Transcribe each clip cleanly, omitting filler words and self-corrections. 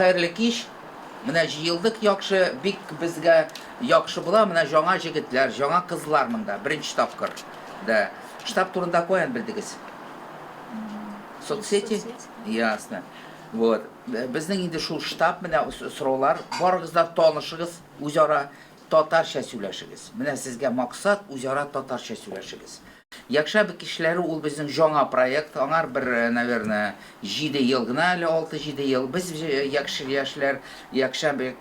Xayrli kiş. Менә җыелдык яхшы, бик безгә яхшы була. Менә жаңа җегетләр, жаңа кызлар монда беренче тапкыр. Да. Штаб турында каян белдегез? Соцсети? Ясно. Вот. Безнең инде шул штаб менә сораулар, барыгыз да танышыгыз, үзара татарча сөйләшегез. Менә сезгә максат үзара татарча сөйләшегез. Якшабы кишләре ул безнең жаңа проект, аңар бер, наверное, 7 ел гына, 6-7 ел. Без яшьләр, якшабы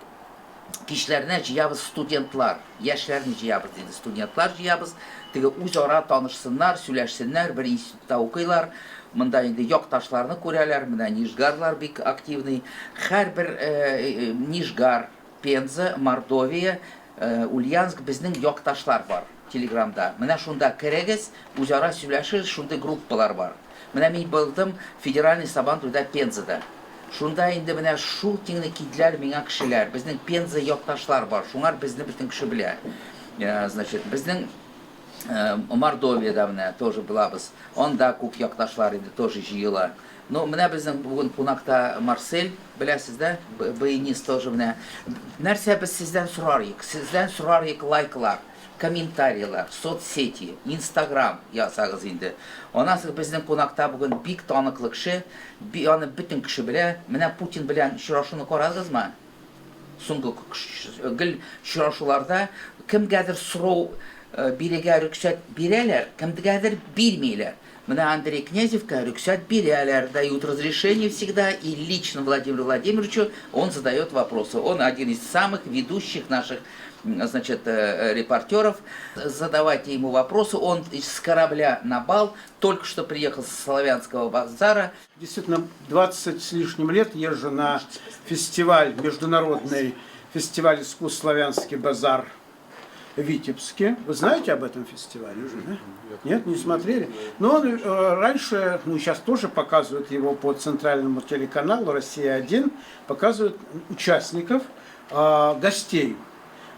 кишләрне җыябыз студентлар, яшьләрне җыябыз диде, студентлар җыябыз. Теге үзара танышсыннар, сөйләшсеннәр, бер институтта укыйлар. Монда инде якташларны күрәләр, менә Нижгарлар бик активный. Һәрбер Нижгар, Пенза, Мордовия, Ульяновск безнең якташлар бар. Телеграмда. Менә шунда керегез, үзара сөйләшегез, шундый группалар бар. Менә мин булдым федеральный Сабантуйда Пензада. Шунда инде менә шул тиңне киделәр миңа кешеләр. Безнең Пенза якташлар бар. Шуңар безне бөтен кеше белә. Значит, безнең Мордовиядә менә тоже булабыз. Анда күп якташлар инде тоже җыела. Ну, менә безнең бүген кунакта Марсель, беләсез дә, баянист тоже менә. Нәрсә без сездән сорарыйк? Сездән сорарыйк лайклар, комментарийлар, соцсети, Instagram ясагыз инде. Анысы безнең кунакта бүген бик таныклы кеше, аны бөтен кеше белә. Менә Путин белән очрашуны карадыгызмы? Соңгы гел очрашуларда кемгәдер сорау бирергә рөхсәт бирәләр, кемгәдер бирмиләр. Менә Андрей Князевка рөхсәт бирәләр, дают разрешение всегда, и лично Владимиру Владимировичу он задает вопросы. Он один из самых ведущих наших, значит, репортеров. Задавайте ему вопросы. Он с корабля на бал только что приехал со Славянского базара. Действительно, 20 с лишним лет езжу на фестиваль, международный фестиваль искусств «Славянский базар» в Витебске. Вы знаете об этом фестивале уже, да? Нет, не смотрели? Но он раньше, ну сейчас тоже показывают его по центральному телеканалу «Россия-1», показывают участников, гостей.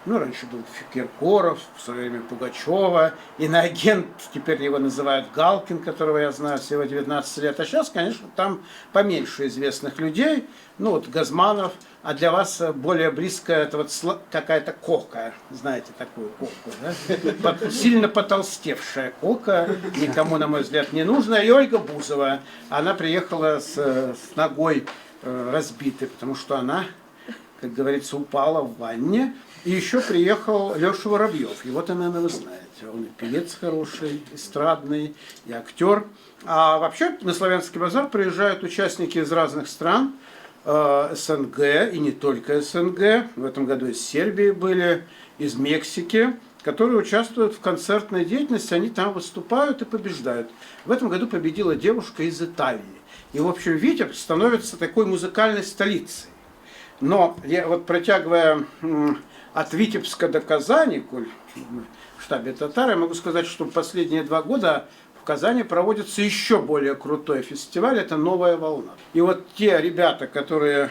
Ну, раньше был Киркоров, в свое время Пугачева, иноагент, теперь его называют Галкин, которого я знаю, всего 19 лет. А сейчас, конечно, там поменьше известных людей, ну вот Газманов, а для вас более близко это вот какая-то Кока, знаете такую Коку, да? Сильно потолстевшая Кока, никому, на мой взгляд, не нужна. И Ольга Бузова, она приехала с ногой разбитой, потому что она, как говорится, упала в ванне. И еще приехал Леша Воробьев. Его, наверное, вы знаете. Он и певец хороший, эстрадный, и актер. А вообще на Славянский базар приезжают участники из разных стран, СНГ, и не только СНГ. В этом году из Сербии были, из Мексики, которые участвуют в концертной деятельности. Они там выступают и побеждают. В этом году победила девушка из Италии. И, в общем, Витебск становится такой музыкальной столицей. Но я вот протягивая от Витебска до Казани, в штабе татар, я могу сказать, что последние 2 года в Казани проводится еще более крутой фестиваль, это «Новая волна». И вот те ребята, которые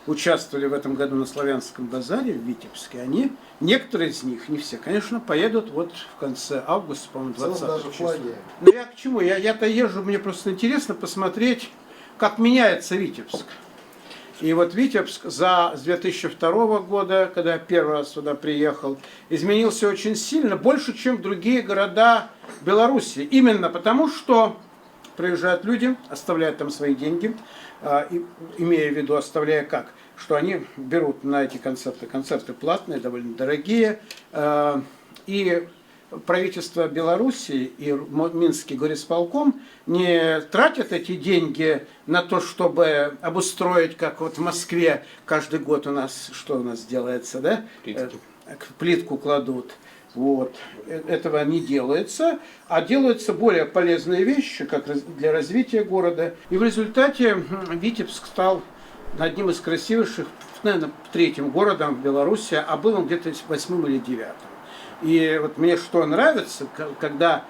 участвовали в этом году на Славянском базаре в Витебске, они, некоторые из них, не все, конечно, поедут вот в конце августа, по-моему, 20 числа. Но я к чему? Я-то езжу, мне просто интересно посмотреть, как меняется Витебск. И вот Витебск с 2002 года, когда я первый раз сюда приехал, изменился очень сильно, больше, чем другие города Беларуси. Именно потому, что приезжают люди, оставляют там свои деньги, имея в виду, оставляя как? Что они берут на эти концерты платные, довольно дорогие, и правительство Беларуси и Минский горисполком не тратят эти деньги на то, чтобы обустроить, как вот в Москве каждый год у нас, что у нас делается, да? Плитку кладут. Вот. Этого не делается, а делаются более полезные вещи, как для развития города. И в результате Витебск стал одним из красивейших, наверное, 3-м городом в Беларуси, а был он где-то 8-м или 9-м. И вот мне что нравится, когда,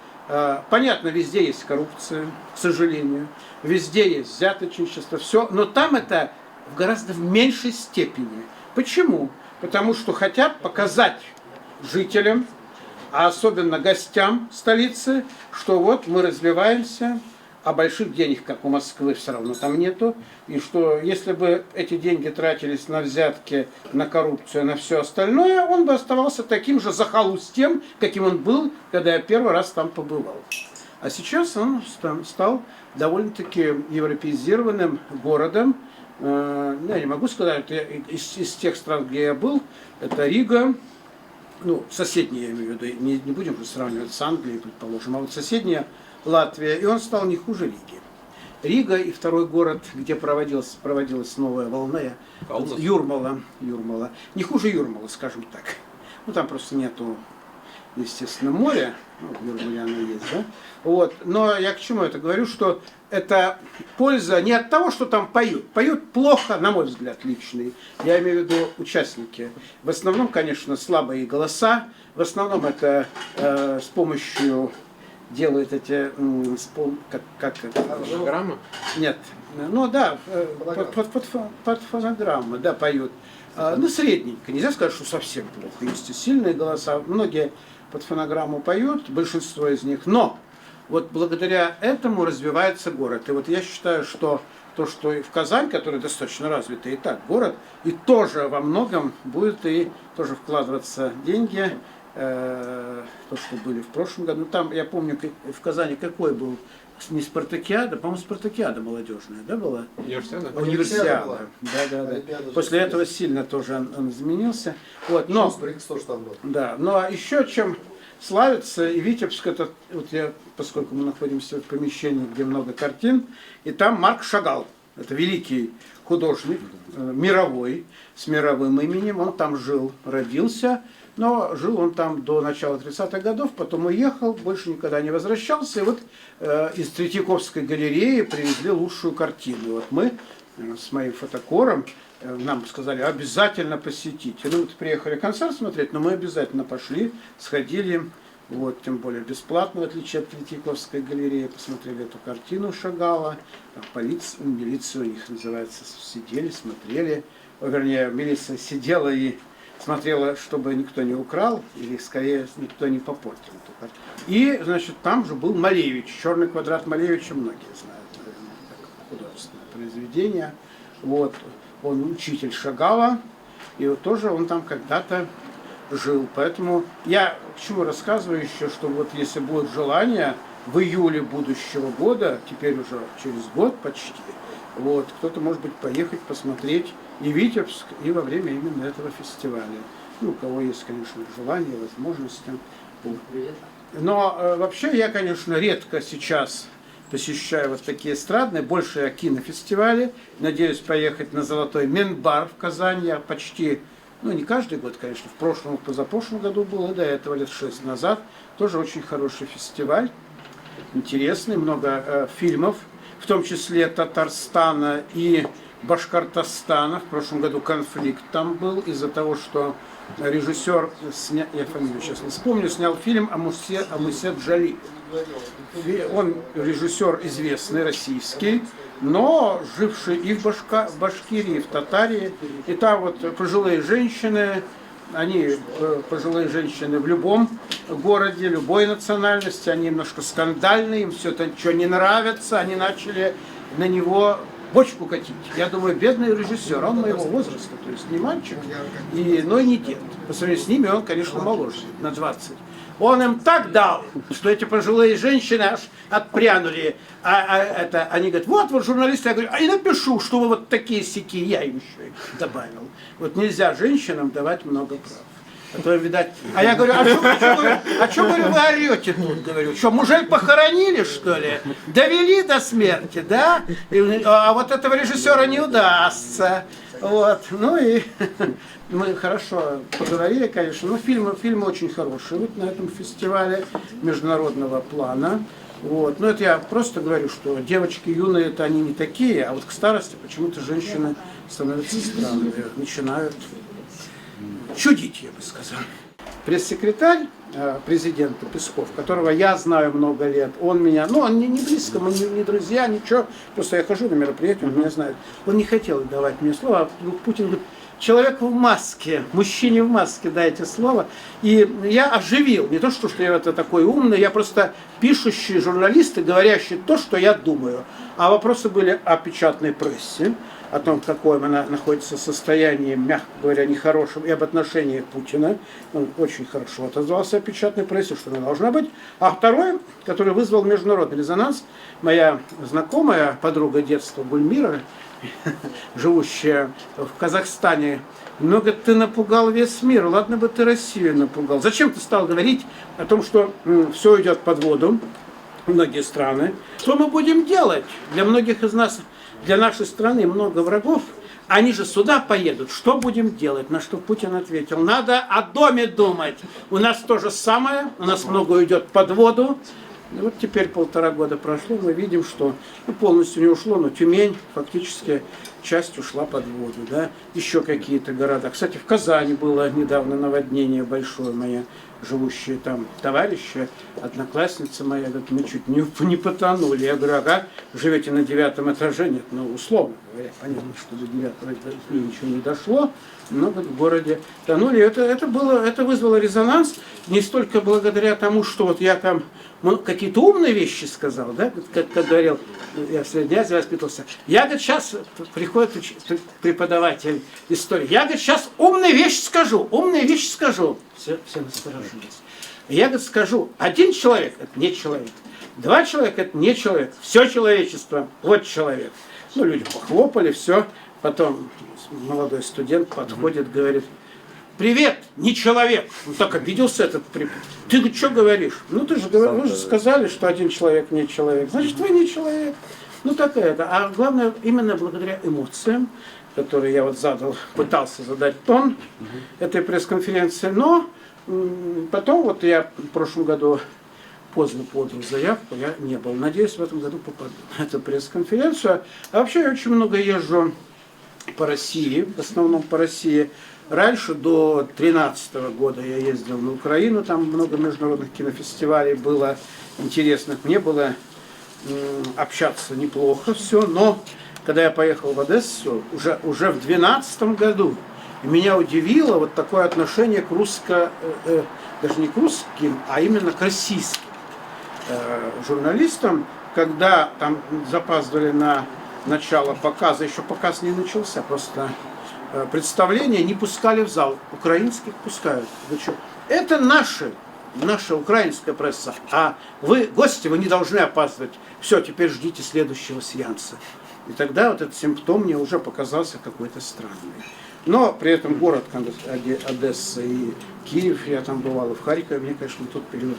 понятно, везде есть коррупция, к сожалению, везде есть взяточничество, все, но там это в гораздо меньшей степени. Почему? Потому что хотят показать жителям, а особенно гостям столицы, что вот мы развиваемся, а больших денег, как у Москвы, все равно там нету. И что если бы эти деньги тратились на взятки, на коррупцию, на все остальное, он бы оставался таким же захолустьем, каким он был, когда я первый раз там побывал. А сейчас он стал довольно-таки европеизированным городом. Я не могу сказать, это из тех стран, где я был, это Рига, ну, соседние, я имею в виду, не будем же сравнивать с Англией, предположим, а вот соседняя Латвия, и он стал не хуже Риги. Рига и второй город, где проводилась новая волна, Юрмала. Не хуже Юрмала, скажем так. Ну, там просто нету, естественно, моря. Ну, в Юрмале оно есть, да? Вот. Но я к чему это говорю, что это польза не от того, что там поют. Поют плохо, на мой взгляд, личный. Я имею в виду участники. В основном, конечно, слабые голоса. В основном это с помощью делают эти, как это? Фонограмма? Нет. Ну да, под фонограммы, да, поют. Ну, средненько. Нельзя сказать, что совсем плохо. Есть и сильные голоса. Многие под фонограмму поют, большинство из них. Но вот благодаря этому развивается город. И вот я считаю, что то, что и в Казань, который достаточно развитый и так город, и тоже во многом будет и тоже вкладываться деньги, то, что были в прошлом году. Там, я помню, в Казани какой был, не спартакиада, по-моему, спартакиада молодежная, да, была? Универсиада? Универсиада. Да. После этого сильно тоже он изменился. Вот, но, да, но еще чем славится, и Витебск, это, вот я, поскольку мы находимся в помещении, где много картин, и там Марк Шагал, это великий художник, мировой, с мировым именем, он там жил, родился, но жил он там до начала 30-х годов, потом уехал, больше никогда не возвращался. И вот из Третьяковской галереи привезли лучшую картину. И вот мы с моим фотокором, нам сказали, обязательно посетите. Ну вот приехали концерт смотреть, но мы обязательно пошли, сходили, вот, тем более бесплатно, в отличие от Третьяковской галереи, посмотрели эту картину Шагала. Там милиция у них называется, сидели, смотрели. Вернее, милиция сидела и смотрела, чтобы никто не украл, или скорее никто не попортил. И, значит, там же был Малевич, «Черный квадрат» Малевича многие знают, наверное, как художественное произведение. Вот, он учитель Шагала, и вот тоже он там когда-то жил. Поэтому я к чему рассказываю еще, что вот если будет желание, в июле будущего года, теперь уже через год почти, вот, кто-то, может быть, поехать посмотреть и Витебск, и во время именно этого фестиваля. Ну, у кого есть, конечно, желание, возможности. Но вообще я, конечно, редко сейчас посещаю вот такие эстрадные, больше я кинофестивали. Надеюсь поехать на Золотой Менбар в Казани. Я почти, ну не каждый год, конечно, в прошлом, позапрошлом году было, до этого лет 6 назад. Тоже очень хороший фестиваль, интересный, много фильмов, в том числе Татарстана и Башкортостана. В прошлом году конфликт там был из-за того, что режиссер, я фамилию сейчас не вспомню, снял фильм о Мусе Джали. Он режиссер известный, российский, но живший и в Башкирии, и в Татарии. И там вот пожилые женщины, они, пожилые женщины в любом городе, любой национальности, они немножко скандальные, им все это ничего не нравится, они начали на него бочку катить. Я думаю, бедный режиссер, он моего возраста, то есть не мальчик, но и не дед. По сравнению с ними он, конечно, моложе, на 20. Он им так дал, что эти пожилые женщины аж отпрянули. Они говорят, вот журналисты, я говорю, и напишу, что вы вот такие сяки, я им еще добавил. Вот нельзя женщинам давать много прав. А то, видать, а я говорю, а что, говорю, вы орете тут, говорю, что, мужей похоронили, что ли? Довели до смерти, да? А вот этого режиссера не удастся. Вот, ну и мы хорошо поговорили, конечно, но фильмы очень хорошие вот на этом фестивале международного плана. Вот. Но это я просто говорю, что девочки юные, это они не такие, а вот к старости почему-то женщины становятся странными, начинают чудить, я бы сказал. пресс-секретарь президента Песков, которого я знаю много лет, он меня, ну, он не близко, мы не друзья, ничего, просто я хожу на мероприятия, он меня знает. Он не хотел давать мне слово, а Путин говорит, человеку в маске, мужчине в маске дайте слово. И я оживил, не то, что я это такой умный, я просто пишущий журналист, говорящий то, что я думаю. А вопросы были о печатной прессе, о том, в каком она находится состоянии, мягко говоря, нехорошем, и об отношении Путина. Он очень хорошо отозвался о печатной прессе, что она должна быть. А второе, который вызвал международный резонанс, моя знакомая, подруга детства Гульмира, живущая в Казахстане, много ты напугал весь мир, ладно бы ты Россию напугал. Зачем ты стал говорить о том, что все идет под воду, многие страны? Что мы будем делать? Для многих из нас, для нашей страны много врагов, они же сюда поедут. Что будем делать? На что Путин ответил, надо о доме думать. У нас то же самое, у нас много идет под воду. И вот теперь 1,5 года прошло, мы видим, что полностью не ушло, но Тюмень фактически часть ушла под воду. Да? Еще какие-то города. Кстати, в Казани было недавно наводнение большое, моя живущая там товарища, одноклассница моя, говорит, мы чуть не потонули. Я говорю, ага, живете на 9 этаже? Нет, ну условно говоря, понятно, что до 9 этажа ничего не дошло, но в городе тонули. Это вызвало резонанс не столько благодаря тому, что вот я там какие-то умные вещи сказал, да, как говорил, я в Средней Азии воспитывался. Я, говорит, сейчас приходит преподаватель истории, я, говорит, сейчас умные вещи скажу. Все насторожились. Я, говорит, скажу, один человек – это не человек, 2 человека – это не человек, все человечество – вот человек. Ну, люди похлопали, все. Потом молодой студент подходит, говорит, привет, не человек. Он так обиделся этот препод. Ты что говоришь? Ну ты же говоришь, вы же сказали, что один человек не человек. Значит, вы не человек. Ну так это. А главное, именно благодаря эмоциям, которые я вот пытался задать тон этой пресс-конференции. Но потом вот я в прошлом году поздно подал заявку, я не был. Надеюсь, в этом году попаду на эту пресс-конференцию. А вообще я очень много езжу по России, в основном по России. Раньше, до 2013 года, я ездил на Украину, там много международных кинофестивалей было интересных. Мне было общаться неплохо все, но когда я поехал в Одессу, уже в 2012 году, меня удивило вот такое отношение к даже не к русским, а именно к российским журналистам, когда там запаздывали на начало показа, еще показ не начался, просто представления не пускали в зал. Украинских пускают. Вы что? Это наша украинская пресса. А вы, гости, вы не должны опаздывать. Все, теперь ждите следующего сеанса. И тогда вот этот симптом мне уже показался какой-то странный. Но при этом город Одесса и Киев, я там бывал, и в Харькове, мне, конечно, тот период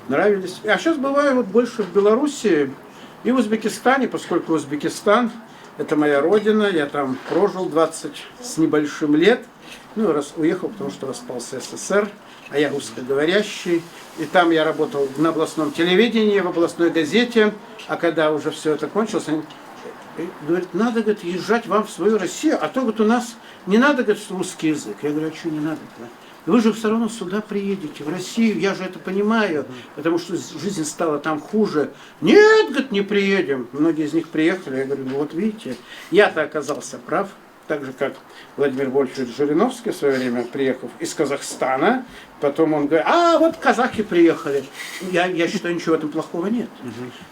нравились. А сейчас бываю вот больше в Белоруссии и в Узбекистане, поскольку Узбекистан — это моя родина, я там прожил 20 с небольшим лет. Ну, раз уехал, потому что распался СССР, а я русскоговорящий. И там я работал на областном телевидении, в областной газете. А когда уже все это кончилось, они говорят, надо, говорит, езжать вам в свою Россию, а то, говорит, у нас не надо, говорит, русский язык. Я говорю, а что не надо-то? Вы же все равно сюда приедете, в Россию, я же это понимаю, потому что жизнь стала там хуже. Нет, говорит, не приедем. Многие из них приехали, я говорю, ну вот видите, я-то оказался прав, так же, как Владимир Вольфович Жириновский в свое время, приехав из Казахстана, потом он говорит, а вот казахи приехали. Я считаю, ничего в этом плохого нет.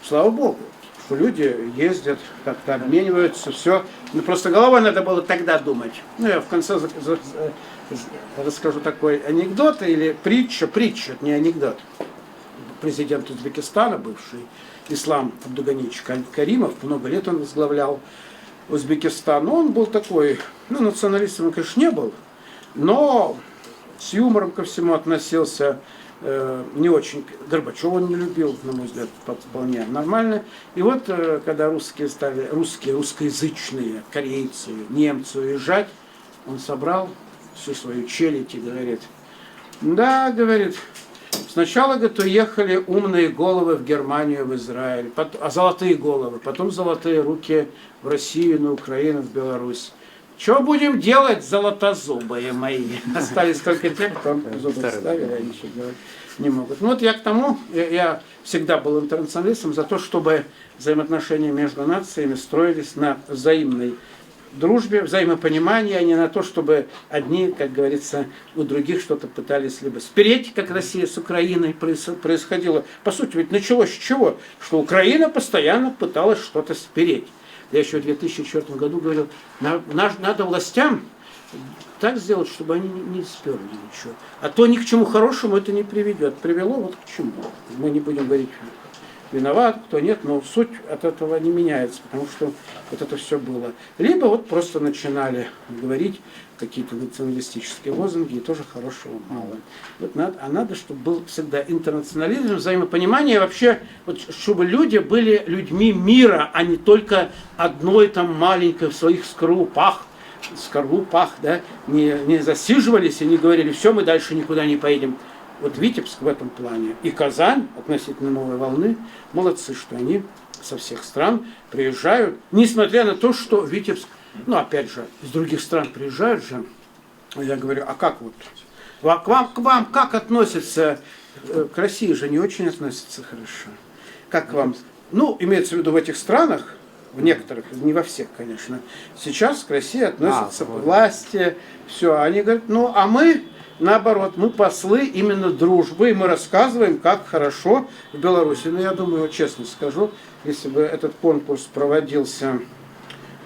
Слава Богу, что люди ездят, как-то обмениваются, все. Ну, просто головой надо было тогда думать. Ну, я в конце расскажу такой анекдот или притча, это не анекдот. Президент Узбекистана, бывший Ислам Абдуганич Каримов, много лет он возглавлял Узбекистан. Он был такой, ну, националистом он, конечно, не был, но с юмором ко всему относился, не очень. Горбачева он не любил, на мой взгляд, вполне нормально. И вот, когда русскоязычные, корейцы, немцы уезжать, он собрал всю свою челядь и говорит, да, говорит, сначала, говорит, уехали умные головы в Германию, в Израиль, золотые головы, потом золотые руки в Россию, на Украину, в Беларусь. Что будем делать, золотозубые мои? Остались только те, кто зубы ставили, они ничего делать не могут. Ну вот я к тому, я всегда был интернационалистом за то, чтобы взаимоотношения между нациями строились на взаимной дружбе, взаимопонимании, а не на то, чтобы одни, как говорится, у других что-то пытались либо спереть, как Россия с Украиной происходило. По сути, ведь началось с чего? Что Украина постоянно пыталась что-то спереть. Я еще в 2004 году говорил, надо властям так сделать, чтобы они не сперли ничего. А то ни к чему хорошему это не приведет. Привело вот к чему. Мы не будем говорить, виноват, кто нет, но суть от этого не меняется, потому что вот это все было. Либо вот просто начинали говорить какие-то националистические лозунги, и тоже хорошего мало. Вот надо, чтобы был всегда интернационализм, взаимопонимание, вообще, вот, чтобы люди были людьми мира, а не только одной там маленькой в своих скорлупах, да, не засиживались и не говорили, все, мы дальше никуда не поедем. Вот Витебск в этом плане и Казань относительно новой волны молодцы, что они со всех стран приезжают, несмотря на то, что Витебск, ну опять же, из других стран приезжают же. Я говорю, а как вот? К вам как относятся? К России же не очень относятся хорошо. Как к вам? Ну, имеется в виду в этих странах, в некоторых, не во всех, конечно, сейчас к России относятся власти, все. Они говорят, ну а мы... Наоборот, мы послы именно дружбы, и мы рассказываем, как хорошо в Беларуси. Но я думаю, честно скажу, если бы этот конкурс проводился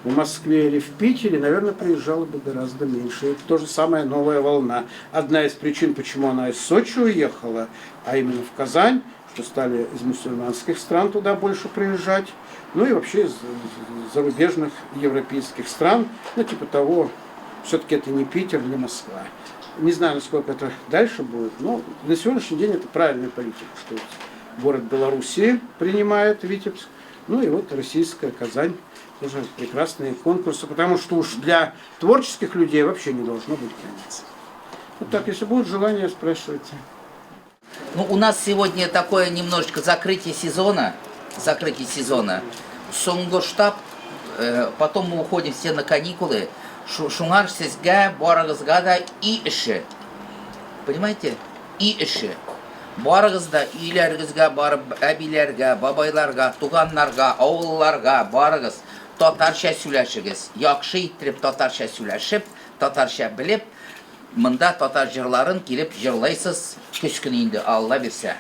в Москве или в Питере, наверное, приезжало бы гораздо меньше. Это то же самое новая волна. Одна из причин, почему она из Сочи уехала, а именно в Казань, что стали из мусульманских стран туда больше приезжать, ну и вообще из зарубежных европейских стран, ну типа того, все-таки это не Питер, не Москва. Не знаю, насколько это дальше будет, но на сегодняшний день это правильная политика, что город Белоруссии принимает Витебск, ну и вот российская Казань, тоже прекрасные конкурсы, потому что уж для творческих людей вообще не должно быть границ. Вот так, если будет желание, спрашивайте. Ну, у нас сегодня такое немножечко закрытие сезона. Сонгоштаб, потом мы уходим все на каникулы. Шуңар сезге барыгызга да и эше. Понимаете? И эше. Барыгызда үйләргезгә барып, әбиләргә, бабайларга, туганнарга, авылларга барыгыз. Татарча сөйләшегез. Яхшы иттереп татарча сөйләшеп, татарча белеп, монда татар җырларын килеп җырлайсыз. Көч көне инде Алла бирсә.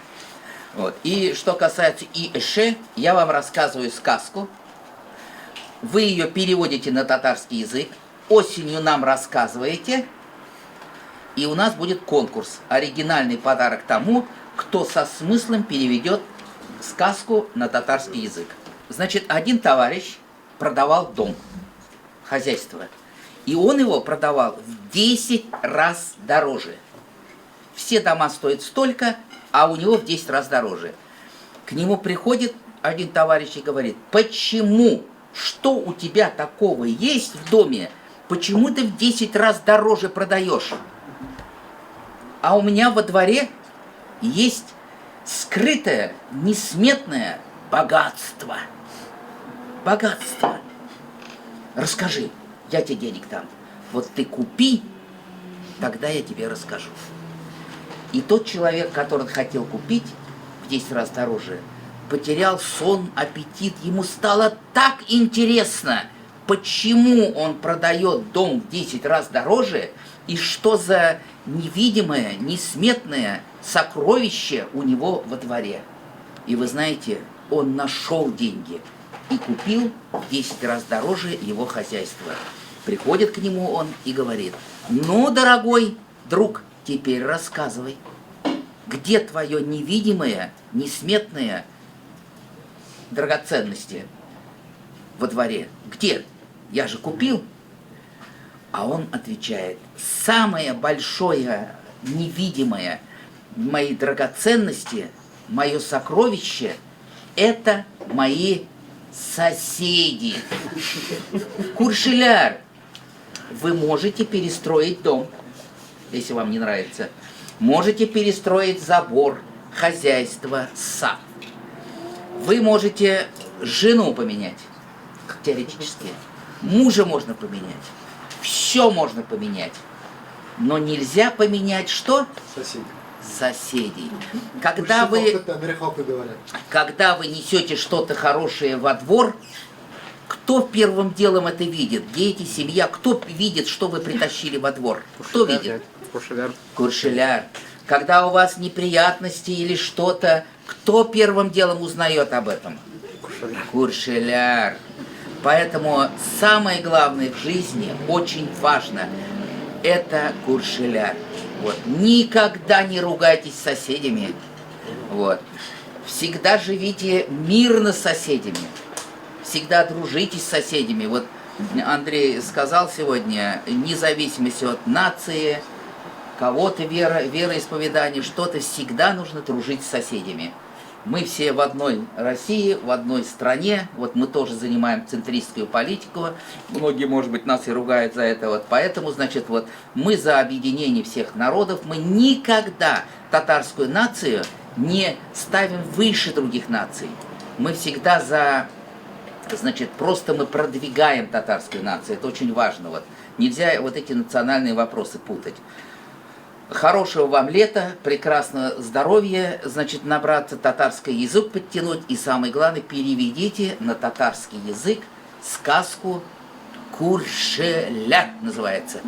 Вот. И что касается и эше, я вам рассказываю сказку. Вы ее переводите на татарский язык. Осенью нам рассказываете, и у нас будет конкурс. Оригинальный подарок тому, кто со смыслом переведет сказку на татарский язык. Значит, один товарищ продавал дом, хозяйство, и он его продавал в 10 раз дороже. Все дома стоят столько, а у него в 10 раз дороже. К нему приходит один товарищ и говорит, почему, что у тебя такого есть в доме, почему ты в 10 раз дороже продаешь? А у меня во дворе есть скрытое, несметное богатство. Богатство. Расскажи, я тебе денег дам. Вот ты купи, тогда я тебе расскажу. И тот человек, который хотел купить в 10 раз дороже, потерял сон, аппетит. Ему стало так интересно, почему он продает дом в 10 раз дороже, и что за невидимое, несметное сокровище у него во дворе. И вы знаете, он нашел деньги и купил в 10 раз дороже его хозяйство. Приходит к нему он и говорит, ну, дорогой друг, теперь рассказывай, где твое невидимое, несметное драгоценности во дворе? Где? Я же купил. А он отвечает, самое большое, невидимое мои драгоценности, мое сокровище, это мои соседи. Куршеляр, вы можете перестроить дом, если вам не нравится. Можете перестроить забор, хозяйство, сад. Вы можете жену поменять, теоретически. Мужа можно поменять. все можно поменять. Но нельзя поменять что? Соседи. Соседей. Когда вы несете что-то хорошее во двор, кто первым делом это видит? Дети, семья. Кто видит, что вы притащили во двор? Кто видит? Куршеляр. Куршеляр. Когда у вас неприятности или что-то, кто первым делом узнает об этом? Куршеляр. Куршеляр. Поэтому самое главное в жизни, очень важно, это куршеляр. Вот. Никогда не ругайтесь с соседями. Вот. Всегда живите мирно с соседями. Всегда дружите с соседями. Вот Андрей сказал сегодня, независимости от нации, кого-то вероисповедания, что-то, всегда нужно дружить с соседями. Мы все в одной России, в одной стране, вот мы тоже занимаем центристскую политику, многие, может быть, нас и ругают за это, вот поэтому, значит, вот мы за объединение всех народов, мы никогда татарскую нацию не ставим выше других наций. Мы всегда за, значит, просто мы продвигаем татарскую нацию, это очень важно, вот. Нельзя вот эти национальные вопросы путать. Хорошего вам лета, прекрасного здоровья, значит, набраться татарский язык, подтянуть. И самое главное, переведите на татарский язык сказку «Куршеляр» называется.